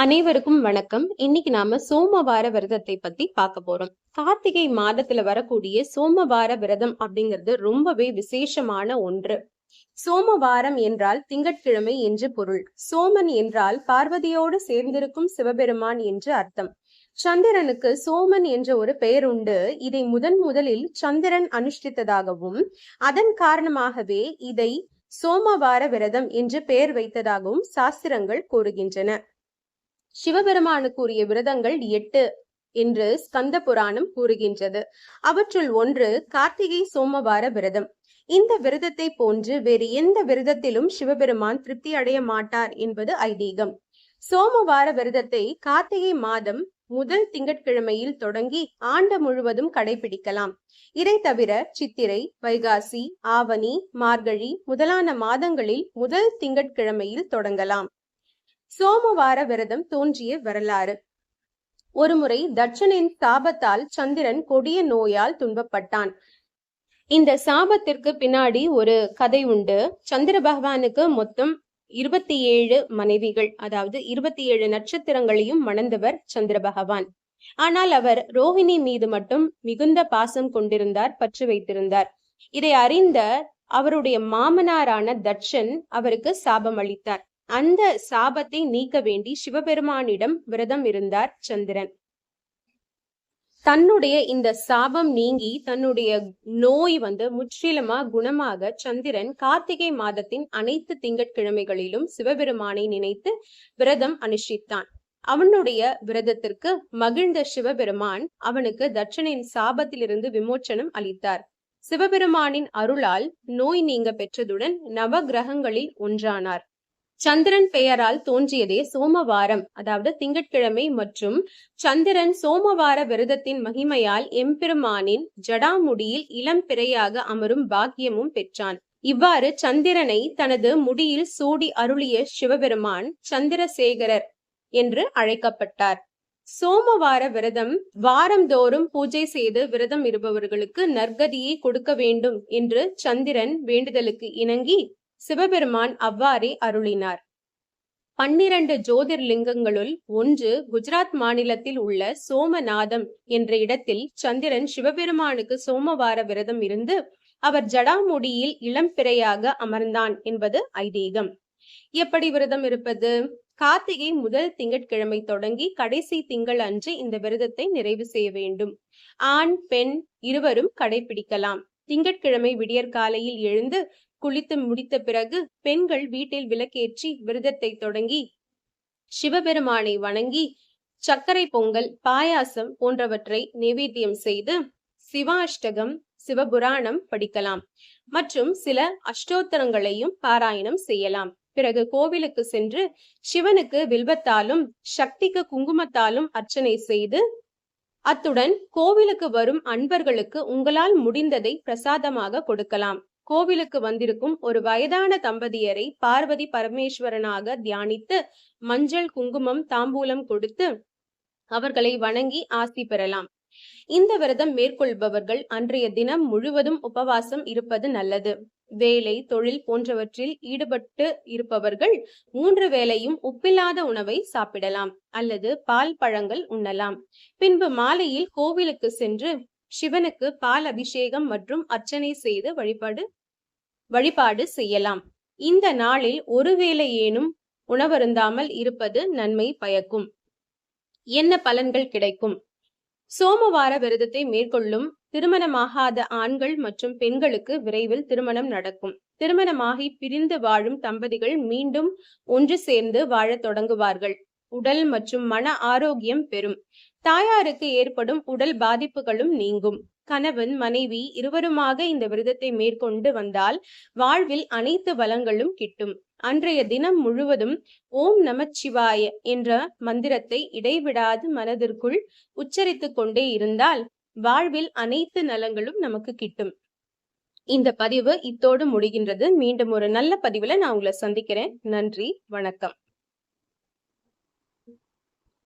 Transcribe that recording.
அனைவருக்கும் வணக்கம். இன்னைக்கு நாம சோமவார விரதத்தை பத்தி பார்க்க போறோம். கார்த்திகை மாதத்துல வரக்கூடிய சோமவார விரதம் அப்படிங்கிறது ரொம்பவே விசேஷமான ஒன்று. சோமவாரம் என்றால் திங்கட்கிழமை என்று பொருள். சோமன் என்றால் பார்வதியோடு சேர்ந்திருக்கும் சிவபெருமான் என்று அர்த்தம். சந்திரனுக்கு சோமன் என்ற ஒரு பெயர் உண்டு. இதை முதலில் சந்திரன் அனுஷ்டித்ததாகவும் அதன் காரணமாகவே இதை சோமவார விரதம் என்று பெயர் வைத்ததாகவும் சாஸ்திரங்கள் கூறுகின்றன. சிவபெருமானுக்குரிய விரதங்கள் 8 என்று ஸ்கந்த புராணம் கூறுகின்றது. அவற்றுள் ஒன்று கார்த்திகை சோமவார விரதம். இந்த விரதத்தை போன்று வேறு எந்த விரதத்திலும் சிவபெருமான் திருப்தி அடைய மாட்டார் என்பது ஐதீகம். சோமவார விரதத்தை கார்த்திகை மாதம் முதல் திங்கட்கிழமையில் தொடங்கி ஆண்டு முழுவதும் கடைபிடிக்கலாம். இதை தவிர சித்திரை, வைகாசி, ஆவணி, மார்கழி முதலான மாதங்களில் முதல் திங்கட்கிழமையில் தொடங்கலாம். சோமவார விரதம் தோன்றிய வரலாறு. ஒருமுறை தட்சனின் சாபத்தால் சந்திரன் கொடிய நோயால் துன்பப்பட்டான். இந்த சாபத்திற்கு பின்னாடி ஒரு கதை உண்டு. சந்திர பகவானுக்கு மொத்தம் 27 மனைவிகள், அதாவது 27 நட்சத்திரங்களையும் மணந்தவர் சந்திர பகவான். ஆனால் அவர் ரோஹிணி மீது மட்டும் மிகுந்த பாசம் கொண்டிருந்தார், பற்று வைத்திருந்தார். இதை அறிந்த அவருடைய மாமனாரான தட்சன் அவருக்கு சாபம் அளித்தார். அந்த சாபத்தை நீக்க வேண்டி சிவபெருமானிடம் விரதம் இருந்தார் சந்திரன். தன்னுடைய இந்த சாபம் நீங்கி தன்னுடைய நோய் முற்றிலுமா குணமாக சந்திரன் கார்த்திகை மாதத்தின் அனைத்து திங்கட்கிழமைகளிலும் சிவபெருமானை நினைத்து விரதம் அனுஷ்டித்தான். அவனுடைய விரதத்திற்கு மகிழ்ந்த சிவபெருமான் அவனுக்கு தட்சனின் சாபத்திலிருந்து விமோச்சனம் அளித்தார். சிவபெருமானின் அருளால் நோய் நீங்க பெற்றதுடன் நவ கிரகங்களில் ஒன்றானார். சந்திரன் பெயரால் தோன்றியதே சோமவாரம், அதாவது திங்கட்கிழமை. மற்றும் சந்திரன் சோமவார விரதத்தின் மகிமையால் எம்பெருமானின் ஜடாமுடியில் இளம் பிறையாக அமரும் பாக்கியமும் பெற்றான். இவ்வாறு சந்திரனை தனது முடியில் சூடி அருளிய சிவபெருமான் சந்திரசேகரர் என்று அழைக்கப்பட்டார். சோமவார விரதம் வாரந்தோறும் பூஜை செய்து விரதம் இருப்பவர்களுக்கு நற்கதியை கொடுக்க வேண்டும் என்று சந்திரன் வேண்டுதலுக்கு இணங்கி சிவபெருமான் அவ்வாறே அருளினார். 12 ஜோதிர்லிங்கங்களுள் ஒன்று குஜராத் மாநிலத்தில் உள்ள சோமநாதம் என்ற இடத்தில் சந்திரன் சிவபெருமானுக்கு சோமவார விரதம் இருந்து அவர் ஜடாமுடியில் இளம் பிறையாக அமர்ந்தான் என்பது ஐதீகம். எப்படி விரதம் இருப்பது? கார்த்திகை முதல் திங்கட்கிழமை தொடங்கி கடைசி திங்கள் அன்று இந்த விரதத்தை நிறைவு செய்ய வேண்டும். ஆண் பெண் இருவரும் கடைபிடிக்கலாம். திங்கட்கிழமை விடியற்காலையில் எழுந்து குளித்து முடித்த பிறகு பெண்கள் வீட்டில் விளக்கேற்றி விரதத்தை தொடங்கி சிவபெருமானை வணங்கி சர்க்கரை பொங்கல், பாயாசம் போன்றவற்றை நைவேத்தியம் செய்து சிவாஷ்டகம், சிவபுராணம் படிக்கலாம் மற்றும் சில அஷ்டோத்தரங்களையும் பாராயணம் செய்யலாம். பிறகு கோவிலுக்கு சென்று சிவனுக்கு வில்வத்தாலும் சக்திக்கு குங்குமத்தாலும் அர்ச்சனை செய்து அத்துடன் கோவிலுக்கு வரும் அன்பர்களுக்கு உங்களால் முடிந்ததை பிரசாதமாக கொடுக்கலாம். கோவிலுக்கு வந்திருக்கும் ஒரு வயதான தம்பதியரை பார்வதி பரமேஸ்வரனாக தியானித்து மஞ்சள், குங்குமம், தாம்பூலம் கொடுத்து அவர்களை வணங்கி ஆசி பெறலாம். இந்த விரதம் மேற்கொள்பவர்கள் அன்றைய தினம் முழுவதும் உபவாசம் இருப்பது நல்லது. வேலை, தொழில் போன்றவற்றில் ஈடுபட்டு இருப்பவர்கள் 3 வேளையும் உப்பில்லாத உணவை சாப்பிடலாம் அல்லது பால் பழங்கள் உண்ணலாம். பின்பு மாலையில் கோவிலுக்கு சென்று சிவனுக்கு பால் அபிஷேகம் மற்றும் அர்ச்சனை செய்து வழிபாடு செய்யலாம். இந்த நாளில் ஒருவேளையேனும் உணவருந்தாமல் இருப்பது நன்மை பயக்கும். என்ன பலன்கள் கிடைக்கும்? சோமவார விரதத்தை மேற்கொள்ளும் திருமணமாகாத ஆண்கள் மற்றும் பெண்களுக்கு விரைவில் திருமணம் நடக்கும். திருமணமாகி பிரிந்து வாழும் தம்பதிகள் மீண்டும் ஒன்று சேர்ந்து வாழத் தொடங்குவார்கள். உடல் மற்றும் மன ஆரோக்கியம் பெறும். தாயாருக்கு ஏற்படும் உடல் பாதிப்புகளும் நீங்கும். கணவன் மனைவி இருவருமாக இந்த விரதத்தை மேற்கொண்டு வந்தால் வாழ்வில் அனைத்து வளங்களும் கிட்டும். அன்றைய தினம் முழுவதும் ஓம் நமச்சிவாய என்ற மந்திரத்தை இடைவிடாது மனதிற்குள் உச்சரித்து கொண்டே இருந்தால் வாழ்வில் அனைத்து நலங்களும் நமக்கு கிட்டும். இந்த பதிவு இத்தோடு முடிகின்றது. மீண்டும் ஒரு நல்ல பதிவுல நான் உங்களை சந்திக்கிறேன். நன்றி, வணக்கம்.